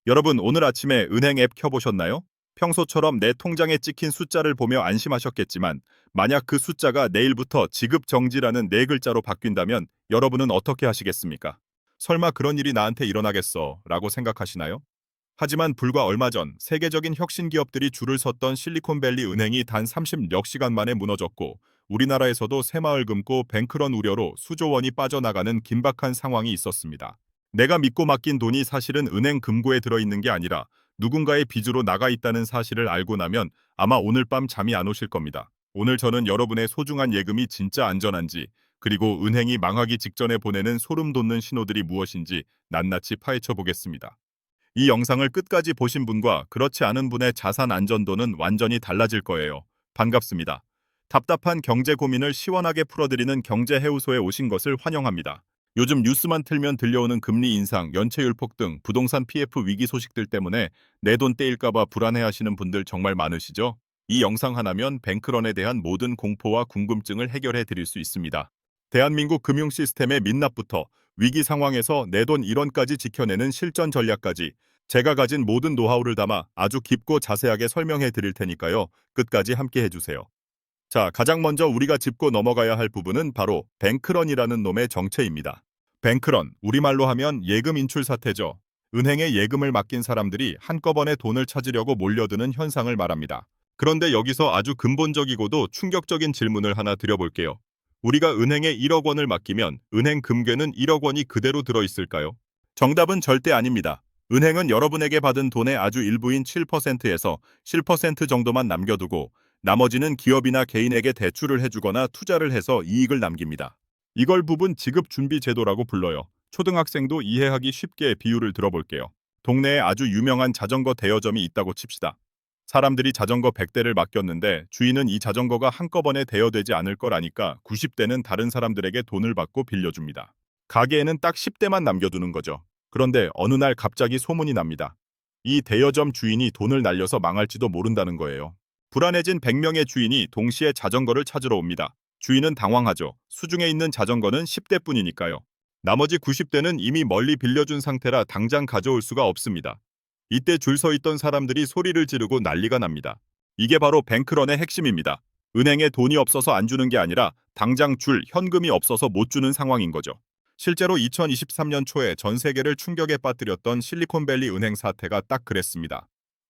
여러분, 오늘 아침에 은행 앱 켜보셨나요? 평소처럼 내 통장에 찍힌 숫자를 보며 안심하셨겠지만, 만약 그 숫자가 내일부터 지급 정지라는 네 글자로 바뀐다면 여러분은 어떻게 하시겠습니까? 설마 그런 일이 나한테 일어나겠어 라고 생각하시나요? 하지만 불과 얼마 전 세계적인 혁신 기업들이 줄을 섰던 실리콘밸리 은행이 단 30여 시간 만에 무너졌고, 우리나라에서도 새마을 금고 뱅크런 우려로 수조 원이 빠져나가는 긴박한 상황이 있었습니다. 내가 믿고 맡긴 돈이 사실은 은행 금고에 들어있는 게 아니라 누군가의 빚으로 나가 있다는 사실을 알고 나면 아마 오늘 밤 잠이 안 오실 겁니다. 오늘 저는 여러분의 소중한 예금이 진짜 안전한지, 그리고 은행이 망하기 직전에 보내는 소름 돋는 신호들이 무엇인지 낱낱이 파헤쳐 보겠습니다. 이 영상을 끝까지 보신 분과 그렇지 않은 분의 자산 안전도는 완전히 달라질 거예요. 반갑습니다. 답답한 경제 고민을 시원하게 풀어드리는 경제해우소에 오신 것을 환영합니다. 요즘 뉴스만 틀면 들려오는 금리 인상, 연체율 폭등, 부동산 PF 위기 소식들 때문에 내 돈 떼일까봐 불안해하시는 분들 정말 많으시죠? 이 영상 하나면 뱅크런에 대한 모든 공포와 궁금증을 해결해 드릴 수 있습니다. 대한민국 금융 시스템의 민낯부터 위기 상황에서 내 돈 1원까지 지켜내는 실전 전략까지 제가 가진 모든 노하우를 담아 아주 깊고 자세하게 설명해 드릴 테니까요. 끝까지 함께 해주세요. 자, 가장 먼저 우리가 짚고 넘어가야 할 부분은 바로 뱅크런이라는 놈의 정체입니다. 뱅크런, 우리말로 하면 예금 인출 사태죠. 은행에 예금을 맡긴 사람들이 한꺼번에 돈을 찾으려고 몰려드는 현상을 말합니다. 그런데 여기서 아주 근본적이고도 충격적인 질문을 하나 드려볼게요. 우리가 은행에 1억 원을 맡기면 은행 금괴는 1억 원이 그대로 들어있을까요? 정답은 절대 아닙니다. 은행은 여러분에게 받은 돈의 아주 일부인 7%에서 7% 정도만 남겨두고 나머지는 기업이나 개인에게 대출을 해주거나 투자를 해서 이익을 남깁니다. 이걸 부분 지급 준비 제도라고 불러요. 초등학생도 이해하기 쉽게 비유를 들어볼게요. 동네에 아주 유명한 자전거 대여점이 있다고 칩시다. 사람들이 자전거 100대를 맡겼는데 주인은 이 자전거가 한꺼번에 대여되지 않을 걸 아니까 90대는 다른 사람들에게 돈을 받고 빌려줍니다. 가게에는 딱 10대만 남겨두는 거죠. 그런데 어느 날 갑자기 소문이 납니다. 이 대여점 주인이 돈을 날려서 망할지도 모른다는 거예요. 불안해진 100명의 주인이 동시에 자전거를 찾으러 옵니다. 주인은 당황하죠. 수중에 있는 자전거는 10대뿐이니까요. 나머지 90대는 이미 멀리 빌려준 상태라 당장 가져올 수가 없습니다. 이때 줄 서 있던 사람들이 소리를 지르고 난리가 납니다. 이게 바로 뱅크런의 핵심입니다. 은행에 돈이 없어서 안 주는 게 아니라 당장 줄 현금이 없어서 못 주는 상황인 거죠. 실제로 2023년 초에 전 세계를 충격에 빠뜨렸던 실리콘밸리 은행 사태가 딱 그랬습니다.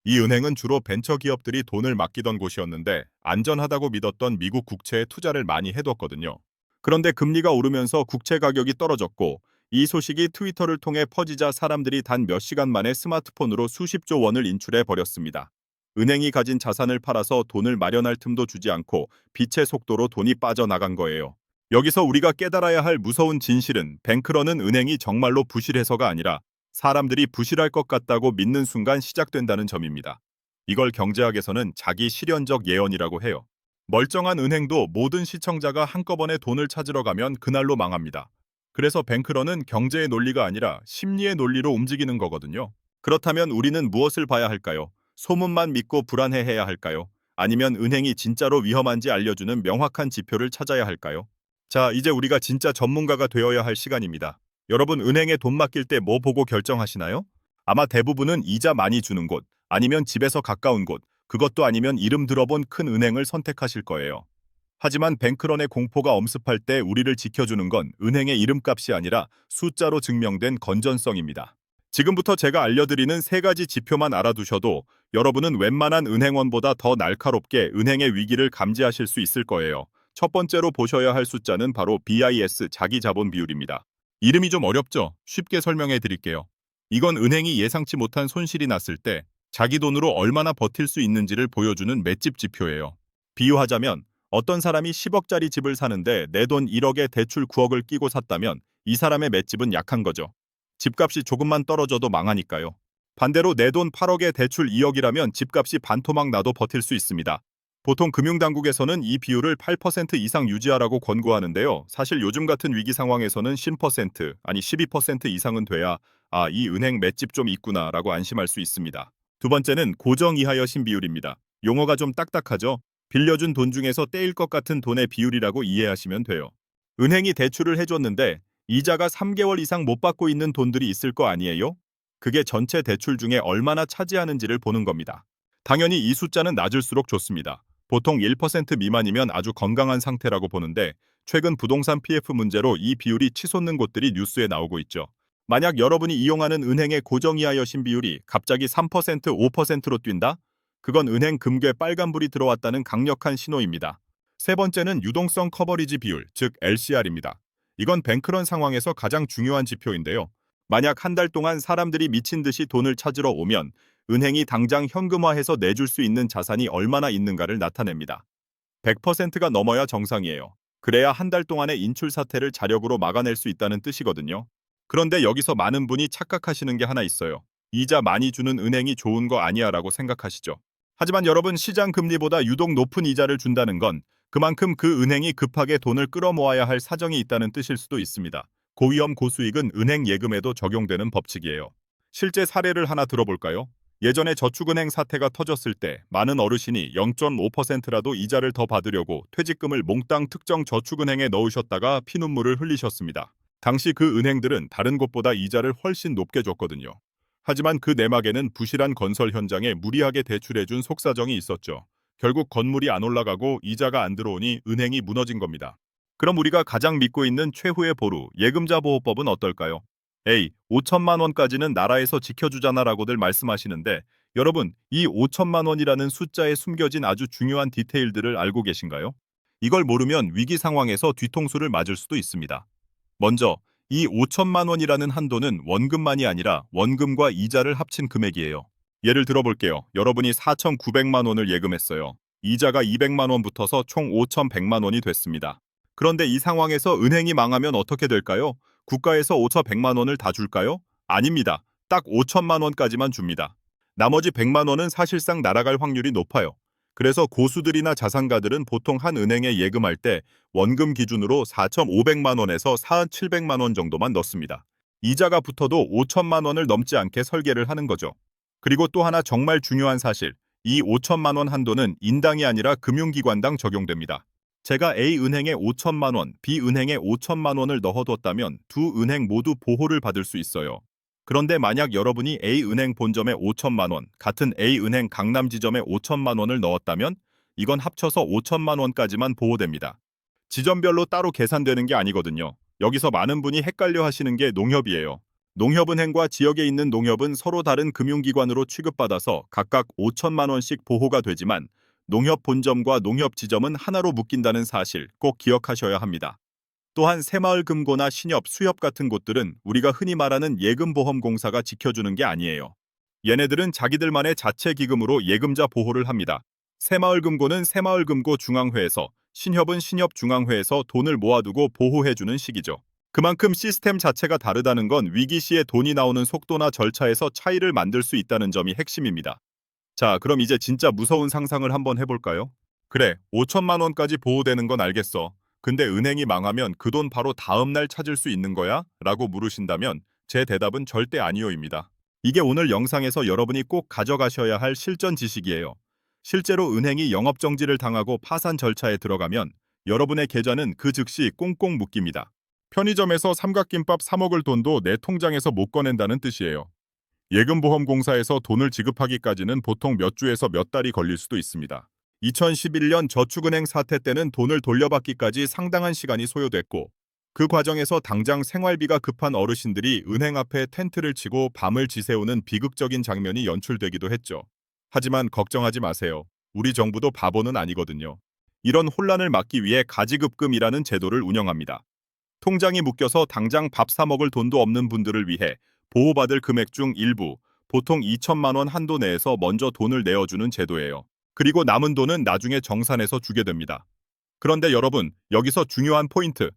이 은행은 주로 벤처 기업들이 돈을 맡기던 곳이었는데 안전하다고 믿었던 미국 국채에 투자를 많이 해뒀거든요. 그런데 금리가 오르면서 국채 가격이 떨어졌고 이 소식이 트위터를 통해 퍼지자 사람들이 단 몇 시간 만에 스마트폰으로 수십조 원을 인출해 버렸습니다. 은행이 가진 자산을 팔아서 돈을 마련할 틈도 주지 않고 빛의 속도로 돈이 빠져나간 거예요. 여기서 우리가 깨달아야 할 무서운 진실은 뱅크런은 은행이 정말로 부실해서가 아니라 사람들이 부실할 것 같다고 믿는 순간 시작된다는 점입니다. 이걸 경제학에서는 자기 실현적 예언이라고 해요. 멀쩡한 은행도 모든 시청자가 한꺼번에 돈을 찾으러 가면 그날로 망합니다. 그래서 뱅크런은 경제의 논리가 아니라 심리의 논리로 움직이는 거거든요. 그렇다면 우리는 무엇을 봐야 할까요? 소문만 믿고 불안해해야 할까요? 아니면 은행이 진짜로 위험한지 알려주는 명확한 지표를 찾아야 할까요? 자, 이제 우리가 진짜 전문가가 되어야 할 시간입니다. 여러분, 은행에 돈 맡길 때 뭐 보고 결정하시나요? 아마 대부분은 이자 많이 주는 곳, 아니면 집에서 가까운 곳, 그것도 아니면 이름 들어본 큰 은행을 선택하실 거예요. 하지만 뱅크런의 공포가 엄습할 때 우리를 지켜주는 건 은행의 이름값이 아니라 숫자로 증명된 건전성입니다. 지금부터 제가 알려드리는 세 가지 지표만 알아두셔도 여러분은 웬만한 은행원보다 더 날카롭게 은행의 위기를 감지하실 수 있을 거예요. 첫 번째로 보셔야 할 숫자는 바로 BIS 자기자본 비율입니다. 이름이 좀 어렵죠? 쉽게 설명해 드릴게요. 이건 은행이 예상치 못한 손실이 났을 때 자기 돈으로 얼마나 버틸 수 있는지를 보여주는 맷집 지표예요. 비유하자면 어떤 사람이 10억짜리 집을 사는데 내 돈 1억에 대출 9억을 끼고 샀다면 이 사람의 맷집은 약한 거죠. 집값이 조금만 떨어져도 망하니까요. 반대로 내 돈 8억에 대출 2억이라면 집값이 반토막 나도 버틸 수 있습니다. 보통 금융당국에서는 이 비율을 8% 이상 유지하라고 권고하는데요. 사실 요즘 같은 위기 상황에서는 10%, 아니 12% 이상은 돼야 이 은행 맷집 좀 있구나라고 안심할 수 있습니다. 두 번째는 고정 이하여신 비율입니다. 용어가 좀 딱딱하죠? 빌려준 돈 중에서 떼일 것 같은 돈의 비율이라고 이해하시면 돼요. 은행이 대출을 해줬는데 이자가 3개월 이상 못 받고 있는 돈들이 있을 거 아니에요? 그게 전체 대출 중에 얼마나 차지하는지를 보는 겁니다. 당연히 이 숫자는 낮을수록 좋습니다. 보통 1% 미만이면 아주 건강한 상태라고 보는데 최근 부동산 PF 문제로 이 비율이 치솟는 곳들이 뉴스에 나오고 있죠. 만약 여러분이 이용하는 은행의 고정이하 여신 비율이 갑자기 3%, 5%로 뛴다? 그건 은행 금괴 빨간불이 들어왔다는 강력한 신호입니다. 세 번째는 유동성 커버리지 비율, 즉 LCR입니다. 이건 뱅크런 상황에서 가장 중요한 지표인데요. 만약 한 달 동안 사람들이 미친 듯이 돈을 찾으러 오면 은행이 당장 현금화해서 내줄 수 있는 자산이 얼마나 있는가를 나타냅니다. 100%가 넘어야 정상이에요. 그래야 한 달 동안의 인출 사태를 자력으로 막아낼 수 있다는 뜻이거든요. 그런데 여기서 많은 분이 착각하시는 게 하나 있어요. 이자 많이 주는 은행이 좋은 거 아니야 라고 생각하시죠. 하지만 여러분, 시장 금리보다 유독 높은 이자를 준다는 건 그만큼 그 은행이 급하게 돈을 끌어모아야 할 사정이 있다는 뜻일 수도 있습니다. 고위험 고수익은 은행 예금에도 적용되는 법칙이에요. 실제 사례를 하나 들어볼까요? 예전에 저축은행 사태가 터졌을 때 많은 어르신이 0.5%라도 이자를 더 받으려고 퇴직금을 몽땅 특정 저축은행에 넣으셨다가 피눈물을 흘리셨습니다. 당시 그 은행들은 다른 곳보다 이자를 훨씬 높게 줬거든요. 하지만 그 내막에는 부실한 건설 현장에 무리하게 대출해준 속사정이 있었죠. 결국 건물이 안 올라가고 이자가 안 들어오니 은행이 무너진 겁니다. 그럼 우리가 가장 믿고 있는 최후의 보루, 예금자 보호법은 어떨까요? A. 5천만 원까지는 나라에서 지켜주잖아라고들 말씀하시는데 여러분, 이 5천만 원이라는 숫자에 숨겨진 아주 중요한 디테일들을 알고 계신가요? 이걸 모르면 위기 상황에서 뒤통수를 맞을 수도 있습니다. 먼저, 이 5천만 원이라는 한도는 원금만이 아니라 원금과 이자를 합친 금액이에요. 예를 들어볼게요. 여러분이 4,900만 원을 예금했어요. 이자가 200만 원 붙어서 총 5,100만 원이 됐습니다. 그런데 이 상황에서 은행이 망하면 어떻게 될까요? 국가에서 5,100만 원을 다 줄까요? 아닙니다. 딱 5천만 원까지만 줍니다. 나머지 100만 원은 사실상 날아갈 확률이 높아요. 그래서 고수들이나 자산가들은 보통 한 은행에 예금할 때 원금 기준으로 4,500만 원에서 4,700만 원 정도만 넣습니다. 이자가 붙어도 5천만 원을 넘지 않게 설계를 하는 거죠. 그리고 또 하나 정말 중요한 사실, 이 5천만 원 한도는 인당이 아니라 금융기관당 적용됩니다. 제가 A은행에 5천만 원, B은행에 5천만 원을 넣어뒀다면 두 은행 모두 보호를 받을 수 있어요. 그런데 만약 여러분이 A은행 본점에 5천만 원, 같은 A은행 강남 지점에 5천만 원을 넣었다면 이건 합쳐서 5천만 원까지만 보호됩니다. 지점별로 따로 계산되는 게 아니거든요. 여기서 많은 분이 헷갈려 하시는 게 농협이에요. 농협은행과 지역에 있는 농협은 서로 다른 금융기관으로 취급받아서 각각 5천만 원씩 보호가 되지만 농협 본점과 농협 지점은 하나로 묶인다는 사실 꼭 기억하셔야 합니다. 또한 새마을금고나 신협, 수협 같은 곳들은 우리가 흔히 말하는 예금보험공사가 지켜주는 게 아니에요. 얘네들은 자기들만의 자체 기금으로 예금자 보호를 합니다. 새마을금고는 새마을금고 중앙회에서, 신협은 신협중앙회에서 돈을 모아두고 보호해주는 식이죠. 그만큼 시스템 자체가 다르다는 건 위기 시에 돈이 나오는 속도나 절차에서 차이를 만들 수 있다는 점이 핵심입니다. 자, 그럼 이제 진짜 무서운 상상을 한번 해볼까요? 그래, 5천만 원까지 보호되는 건 알겠어. 근데 은행이 망하면 그 돈 바로 다음날 찾을 수 있는 거야? 라고 물으신다면 제 대답은 절대 아니요입니다. 이게 오늘 영상에서 여러분이 꼭 가져가셔야 할 실전 지식이에요. 실제로 은행이 영업정지를 당하고 파산 절차에 들어가면 여러분의 계좌는 그 즉시 꽁꽁 묶입니다. 편의점에서 삼각김밥 사 먹을 돈도 내 통장에서 못 꺼낸다는 뜻이에요. 예금보험공사에서 돈을 지급하기까지는 보통 몇 주에서 몇 달이 걸릴 수도 있습니다. 2011년 저축은행 사태 때는 돈을 돌려받기까지 상당한 시간이 소요됐고 그 과정에서 당장 생활비가 급한 어르신들이 은행 앞에 텐트를 치고 밤을 지새우는 비극적인 장면이 연출되기도 했죠. 하지만 걱정하지 마세요. 우리 정부도 바보는 아니거든요. 이런 혼란을 막기 위해 가지급금이라는 제도를 운영합니다. 통장이 묶여서 당장 밥 사 먹을 돈도 없는 분들을 위해 보호받을 금액 중 일부, 보통 2천만 원 한도 내에서 먼저 돈을 내어주는 제도예요. 그리고 남은 돈은 나중에 정산해서 주게 됩니다. 그런데 여러분, 여기서 중요한 포인트.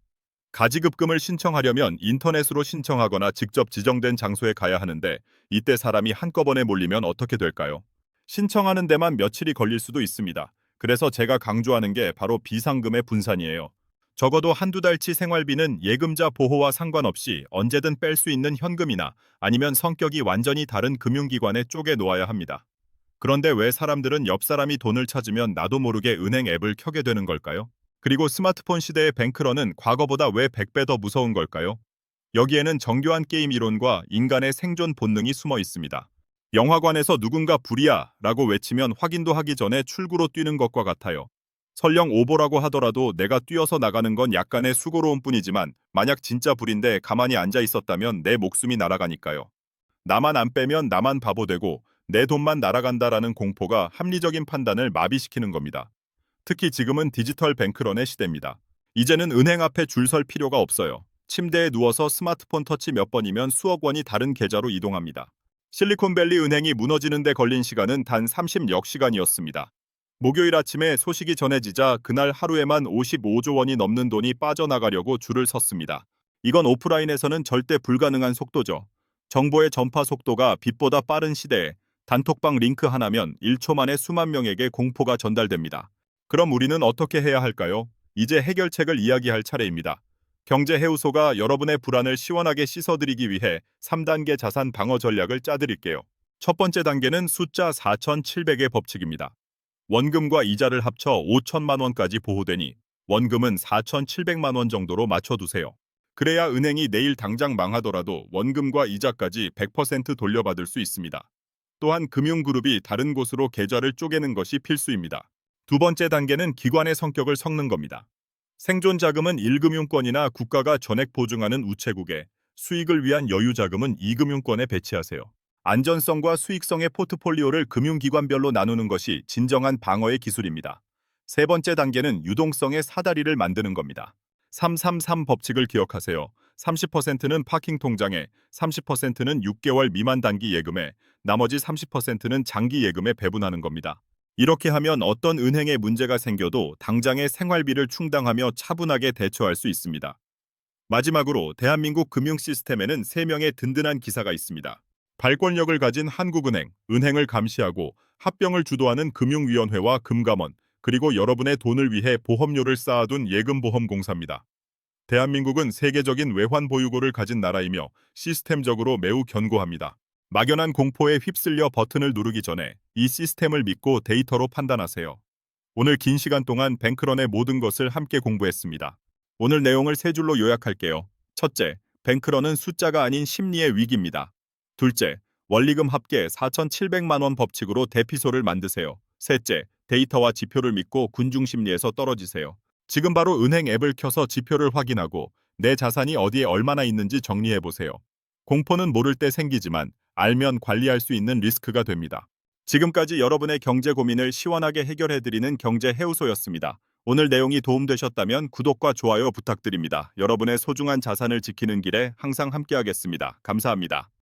가지급금을 신청하려면 인터넷으로 신청하거나 직접 지정된 장소에 가야 하는데 이때 사람이 한꺼번에 몰리면 어떻게 될까요? 신청하는 데만 며칠이 걸릴 수도 있습니다. 그래서 제가 강조하는 게 바로 비상금의 분산이에요. 적어도 한두 달치 생활비는 예금자 보호와 상관없이 언제든 뺄 수 있는 현금이나 아니면 성격이 완전히 다른 금융기관에 쪼개 놓아야 합니다. 그런데 왜 사람들은 옆 사람이 돈을 찾으면 나도 모르게 은행 앱을 켜게 되는 걸까요? 그리고 스마트폰 시대의 뱅크런은 과거보다 왜 100배 더 무서운 걸까요? 여기에는 정교한 게임 이론과 인간의 생존 본능이 숨어 있습니다. 영화관에서 누군가 불이야 라고 외치면 확인도 하기 전에 출구로 뛰는 것과 같아요. 설령 오보라고 하더라도 내가 뛰어서 나가는 건 약간의 수고로움 뿐이지만 만약 진짜 불인데 가만히 앉아 있었다면 내 목숨이 날아가니까요. 나만 안 빼면 나만 바보 되고 내 돈만 날아간다라는 공포가 합리적인 판단을 마비시키는 겁니다. 특히 지금은 디지털 뱅크런의 시대입니다. 이제는 은행 앞에 줄 설 필요가 없어요. 침대에 누워서 스마트폰 터치 몇 번이면 수억 원이 다른 계좌로 이동합니다. 실리콘밸리 은행이 무너지는 데 걸린 시간은 단 30여 시간이었습니다. 목요일 아침에 소식이 전해지자 그날 하루에만 55조 원이 넘는 돈이 빠져나가려고 줄을 섰습니다. 이건 오프라인에서는 절대 불가능한 속도죠. 정보의 전파 속도가 빛보다 빠른 시대에 단톡방 링크 하나면 1초 만에 수만 명에게 공포가 전달됩니다. 그럼 우리는 어떻게 해야 할까요? 이제 해결책을 이야기할 차례입니다. 경제해우소가 여러분의 불안을 시원하게 씻어드리기 위해 3단계 자산 방어 전략을 짜드릴게요. 첫 번째 단계는 숫자 4,700의 법칙입니다. 원금과 이자를 합쳐 5천만 원까지 보호되니 원금은 4,700만 원 정도로 맞춰두세요. 그래야 은행이 내일 당장 망하더라도 원금과 이자까지 100% 돌려받을 수 있습니다. 또한 금융그룹이 다른 곳으로 계좌를 쪼개는 것이 필수입니다. 두 번째 단계는 기관의 성격을 섞는 겁니다. 생존 자금은 1금융권이나 국가가 전액 보증하는 우체국에, 수익을 위한 여유 자금은 2금융권에 배치하세요. 안전성과 수익성의 포트폴리오를 금융기관별로 나누는 것이 진정한 방어의 기술입니다. 세 번째 단계는 유동성의 사다리를 만드는 겁니다. 333 법칙을 기억하세요. 30%는 파킹 통장에, 30%는 6개월 미만 단기 예금에, 나머지 30%는 장기 예금에 배분하는 겁니다. 이렇게 하면 어떤 은행에 문제가 생겨도 당장의 생활비를 충당하며 차분하게 대처할 수 있습니다. 마지막으로 대한민국 금융 시스템에는 3명의 든든한 기사가 있습니다. 발권력을 가진 한국은행, 은행을 감시하고 합병을 주도하는 금융위원회와 금감원, 그리고 여러분의 돈을 위해 보험료를 쌓아둔 예금보험공사입니다. 대한민국은 세계적인 외환 보유고를 가진 나라이며 시스템적으로 매우 견고합니다. 막연한 공포에 휩쓸려 버튼을 누르기 전에 이 시스템을 믿고 데이터로 판단하세요. 오늘 긴 시간 동안 뱅크런의 모든 것을 함께 공부했습니다. 오늘 내용을 세 줄로 요약할게요. 첫째, 뱅크런은 숫자가 아닌 심리의 위기입니다. 둘째, 원리금 합계 4,700만 원 법칙으로 대피소를 만드세요. 셋째, 데이터와 지표를 믿고 군중 심리에서 떨어지세요. 지금 바로 은행 앱을 켜서 지표를 확인하고 내 자산이 어디에 얼마나 있는지 정리해보세요. 공포는 모를 때 생기지만 알면 관리할 수 있는 리스크가 됩니다. 지금까지 여러분의 경제 고민을 시원하게 해결해드리는 경제해우소였습니다. 오늘 내용이 도움되셨다면 구독과 좋아요 부탁드립니다. 여러분의 소중한 자산을 지키는 길에 항상 함께하겠습니다. 감사합니다.